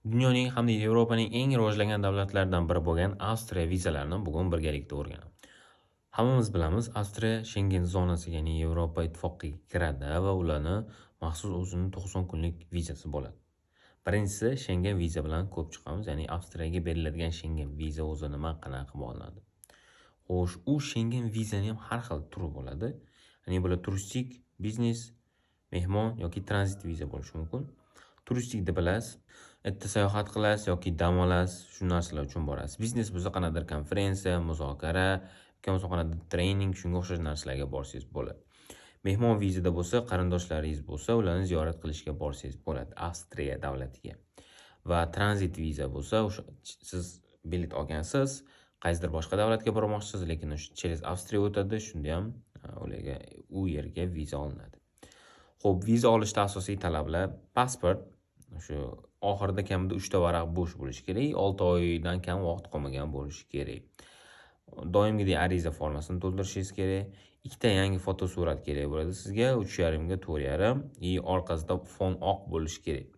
Dunyoning hamda Yevropaning eng rivojlangan davlatlaridan biri bo'lgan Avstriya vizalarini bugun birgalikda o'rganamiz. Hammamiz bilamiz, Avstriya Schengen zonasiga, ya'ni Yevropa ittifoqiga kiradi va ularni maxsus o'zining 90 kunlik vizasi bo'ladi. Birinchisi, Schengen viza bilan ko'p chiqamiz, ya'ni Avstriyaga beriladigan Schengen viza o'zi nima, qanaqa olinadi. Xo'sh, u Schengen vizani ham har xil turi bo'ladi. Ya'ni bular turistik, biznes, mehmon yoki tranzit viza bo'lishi mumkin. Turistik deb bilasiz, erta sayohat qilasiz yoki dam olasiz, shu narsalar uchun borasiz. Biznes bo'lsa qanaqadir konferensiya, muzokara yoki bo'lmasa qanaqadir trening, shunga o'xshash narsalarga borsangiz bo'ladi. Mehmon vizada bo'lsa, qarindoshlaringiz bo'lsa, ularni ziyorat qilishga borsangiz bo'ladi Avstriya davlatiga. Va tranzit viza bo'lsa, o'sha siz bilet olgansiz, qaysidir boshqa davlatga bormoqchisiz, lekin o'sha через Avstriya o'tadi, shunda ham ularga u yerga viza olinadi. Xo'p, viza olishda asosiy talablar pasport, o'sha oxirida kamida 3 ta varaq bo'sh bo'lishi kerak, 6 oydan kam vaqt qolmagan bo'lishi kerak. Doimgidek ariza formasini to'ldirishingiz kerak. 2 ta yangi fotosurat kerak bo'ladi sizga, 3,5 ga 4,5 и orqasida fon oq bo'lishi kerak.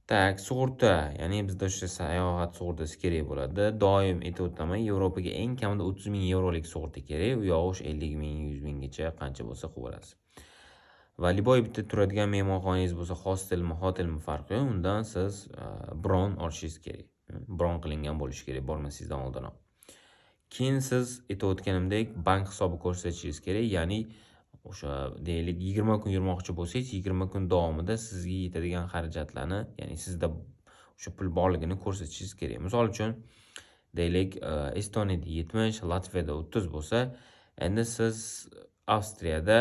Tak, sug'urta, ya'ni bizda o'sha sayohat sug'urtasi kerak bo'ladi. Doim aytib o'taman, Yevropaga eng kamida 30,000 yevrolik sug'urta kerak. U yo'q, 50,000, 100,000 gacha qancha bo'lsa qilib olasiz. Va liboy bitta turadigan mehmonxonangiz bo'lsa, hostelmi, hotelmi farqi yo'q. Undan siz bron olishingiz kerak. Bron qilingan bo'lishi kerak bormasingizdan oldinroq. Keyin siz aytayotganimdek bank hisobi ko'rsatishingiz kerak, ya'ni o'sha deylik 20 kun yurmoqchi bo'lsangiz, 20 kun davomida sizga yetadigan xarajatlarni, ya'ni sizda o'sha pul borligini ko'rsatishingiz kerak. Misol uchun deylik Estoniyada 70, Latviyada 30 bo'lsa, endi siz Avstriyada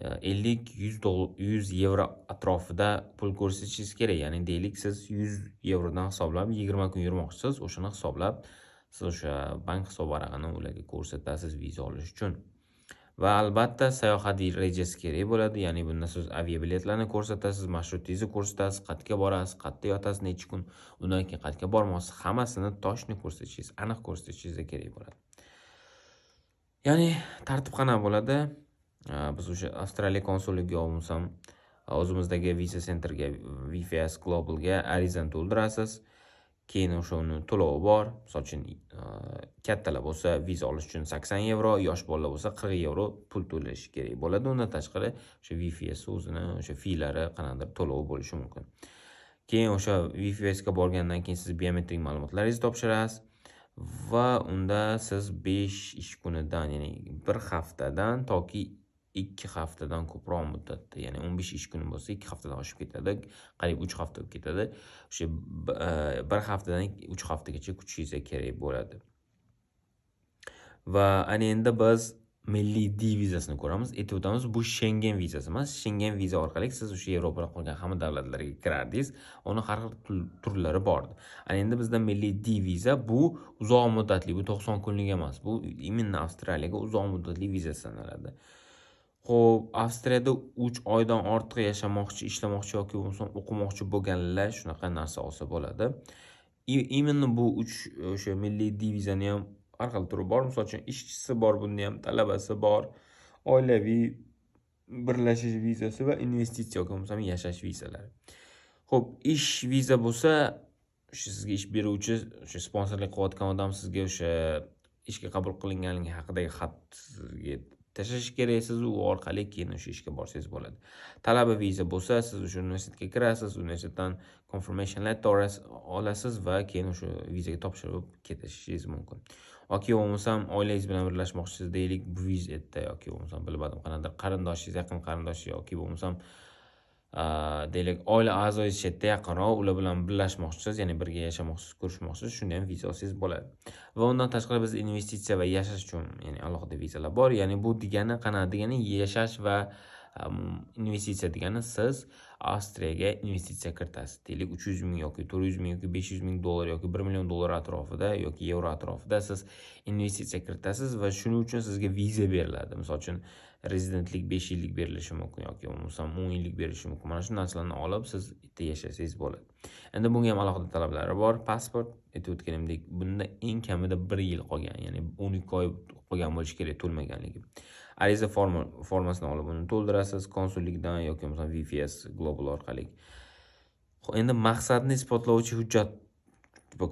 50-100 yevro atrofida pul ko'rsatishingiz kerak. Ya'ni deylik siz 100 yevrodan hisoblab 20 kun yurmoqchisiz, o'shani hisoblab siz o'sha bank hisob varag'ini ularga ko'rsatasiz viza olish uchun. Va albatta sayohat rejasi kerak bo'ladi. Ya'ni bunda siz aviabiletlarni ko'rsatasiz, marshrutingizni ko'rsatasiz, qayerga borasiz, qayerda yotasiz, necha kun, undan keyin qayerga bormoqsiz, hammasini toshni ko'rsatishingiz, aniq ko'rsatishingiz kerak bo'ladi. Ya'ni tartib qanaqa bo'ladi? Biz o'sha Avstraliya konsulligiga bo'lsam, o'zimizdagi Visa Centerga, VFS Globalga arizani to'ldirasiz. Keyin o'sha uni to'lovi bor. Misol uchun, kattalar bo'lsa viza olish uchun 80 yevro, yosh bolalar bo'lsa 40 yevro pul to'lash kerak bo'ladi. Undan tashqari o'sha VFS o'zini o'sha fiylari qanaqadir to'lovi bo'lishi mumkin. Keyin o'sha VFS ga borgandan keyin siz biometrik ma'lumotlaringizni topshirasiz va unda siz 5 ish kunidan, ya'ni 1 haftadan toki 2 haftadan ko'proq muddatda, ya'ni 15 ish kuni bo'lsa 2 haftadan oshib ketadi, qariyb 3 hafta bo'lib ketadi. O'sha 1 haftadan 3 haftagacha kutishingiz kerak bo'ladi. Va ana endi biz milliy D vizasini ko'ramiz. Aytib o'tamiz, bu Schengen vizasi emas. Schengen viza orqali siz o'sha Yevropada qolgan hamma davlatlarga kirardingiz. Uni har xil turlari bor. Ana endi bizda milliy D viza bu uzoq muddatli, bu 90 kunlik emas. Bu imенно Avstraliyaga uzoq muddatli viza sanaladi. Xo'p, Avstriyada 3 oydan ortiq yashamoqchi, ishlamoqchi yoki bo'lmasa o'qimoqchi bo'lganlar shunaqa narsa olsa bo'ladi. Именно bu 3 o'sha milliy diviziyani ham har xil turi bor. Misol uchun ishchisi bor, bunda ham talabasi bor, oilaviy birlashish vizasi va investitsiya yoki bo'lmasa yashash vizalari. Xo'p, ish viza bo'lsa, o'sha sizga ish beruvchi, o'sha sponsorlik qilayotgan odam sizga o'sha ishga qabul qilinganligi haqidagi xat sizga tashlash kerak, siz u orqali keyin o'sha ishga borsangiz bo'ladi. Talaba viza bo'lsa, siz o'sha universitetga kirasiz, universitetdan confirmation letter olasiz va keyin o'sha vizaga topshirib ketishingiz mumkin. Yoki bo'lmasam oilangiz bilan birlashmoqchisiz deylik, bu vizada yoki bo'lmasam bilmadim qanaqadir qarindoshingiz, yaqin qarindosh yoki bo'lmasam deylik oila a'zoyingiz chetda yaqinroq, ular bilan birlashmoqchisiz, ya'ni birga yashamoqchisiz, ko'rishmoqchisiz, shunda ham viza olsangiz bo'ladi. Va undan tashqari biz investitsiya va yashash uchun, ya'ni alohida vizalar bor. Ya'ni bu degani qanaqa degani, yashash va investitsiya degani siz Avstriyaga investitsiya kiritasiz. Deylik 300 ming yoki 400 ming yoki 500 ming dollar yoki 1 million dollar atrofida yoki yevro atrofida siz investitsiya kiritasiz va shuning uchun sizga viza beriladi. Misol uchun rezidentlik 5 yillik berilishi mumkin yoki bo'lmasam 10 yillik berilishi mumkin. Mana shu narsalarni olib siz yerda yashasangiz bo'ladi. Endi bunga ham alohida talablari bor. Pasport, aytib o'tganimdek, bunda eng kamida 1 yil qolgan, ya'ni 12 oy qolgan bo'lishi kerak to'lmaganligi. Ariza formasini olib uni to'ldirasiz konsullikdan yoki bo'lmasam VFS Global orqali. Endi maqsadni isbotlovchi hujjat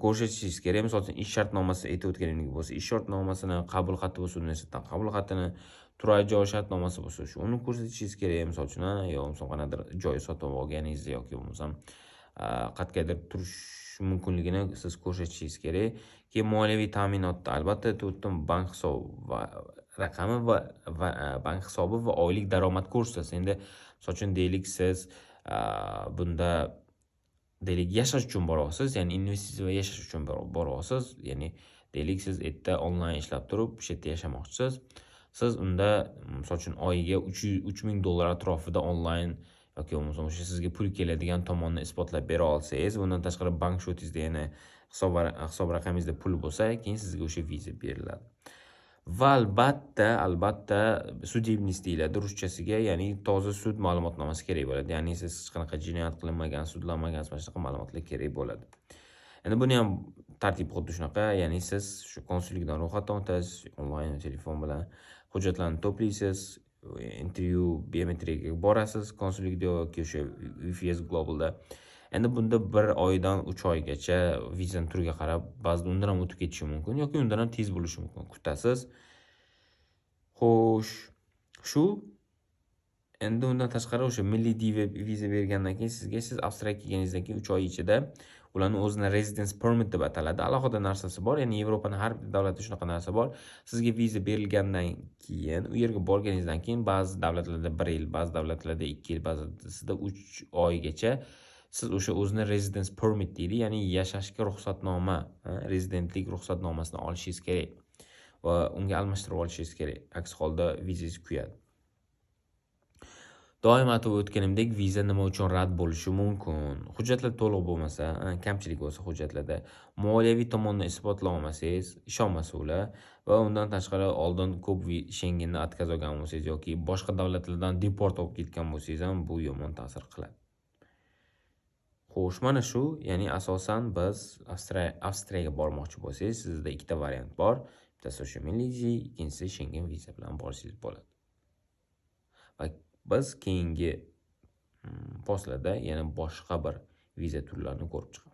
ko'rsatishingiz kerak. Misol uchun ish shartnomasi aytib o'tganingiz bo'lsa, ish shartnomasini, qabul xati bo'lsa, universitetdan qabul xatini, turar joy shartnomasi bo'lsa, shuni ko'rsatishingiz kerak. Misol uchun, yo misol qanaqadir joy sotib olganingizni yoki bo'lmasam qayergadir turish mumkinligini siz ko'rsatishingiz kerak. Keyin moliyaviy ta'minotda albatta to'rtta bank hisobi va raqami va bank hisobi va oylik daromad ko'rsatasiz. Endi misol uchun deylik siz bunda deylik yashash uchun boryapsiz, ya'ni investitsiya va yashash uchun boryapsiz. Ya'ni deylik siz erta onlayn ishlab turib, shu yerda yashamoqchisiz. Siz unda misol uchun oyiga $3000 atrofida onlayn yoki bo'lmasam o'sha sizga pul keladigan tomonni isbotlab bera olsangiz, bundan tashqari bank shotingizda yana hisob raqamingizda pul bo'lsa, keyin sizga o'sha viza beriladi. Va albatta sudebniy deyiladi ruschasiga, ya'ni toza sud ma'lumotnomasi kerak bo'ladi. Ya'ni siz hech qanaqa jinoyat qilinmagan, sudlanmagan, mana shunaqa ma'lumotlar kerak bo'ladi. Endi buni ham tartib xuddi shunaqa, ya'ni siz shu konsullikdan ro'yxatdan o'tasiz, onlayn telefon bilan hujjatlarni to'playsiz, intervyu biometriyaga borasiz konsullikda yoki o'sha UFS Globalda. Endi bunda 1 oydan 3 oygacha vizani turiga qarab, ba'zida undan ham o'tib ketishi mumkin yoki undan ham tez bo'lishi mumkin. Kutasiz. Xo'sh, shu endi undan tashqari o'sha milliy viza bergandan keyin siz Avstriyaga kelganingizdan keyin 3 oy ichida ularning o'zini residence permit deb ataladi. Alohida narsasi bor. Ya'ni Yevropaning har bir davlatida shunaqa narsa bor. Sizga viza berilgandan keyin, u yerga borganingizdan keyin ba'zi davlatlarda 1 yil, ba'zi davlatlarda 2 yil, ba'zisida 3 oygacha siz o'sha o'zini residence permit deydi, ya'ni yashashga ruxsatnoma, rezidentlik ruxsatnomasini olishingiz kerak va unga almashtirib olishingiz kerak. Aks holda vizangiz kuyadi. Doim aytib o'tganimdek, viza nima uchun rad bo'lishi mumkin? Hujjatlar to'liq bo'lmasa, kamchilik bo'lsa hujjatlarda, moliyaviy tomondan isbotlamasangiz, ishonmasa ular va undan tashqari oldin ko'p Schengenni atkaz olgan bo'lsangiz yoki boshqa davlatlardan deport olib ketgan bo'lsangiz ham bu yomon ta'sir qiladi. Xo'sh, mana shu, ya'ni asosan biz Avstriyaga bormoqchi bo'lsangiz, sizda ikkita variant bor. Bittasi o'sha milliy viza, ikkinchisi Schengen viza bilan borishingiz bo'ladi. Va biz keyingi postlarda yana boshqa bir viza turlarini ko'rib chiqamiz.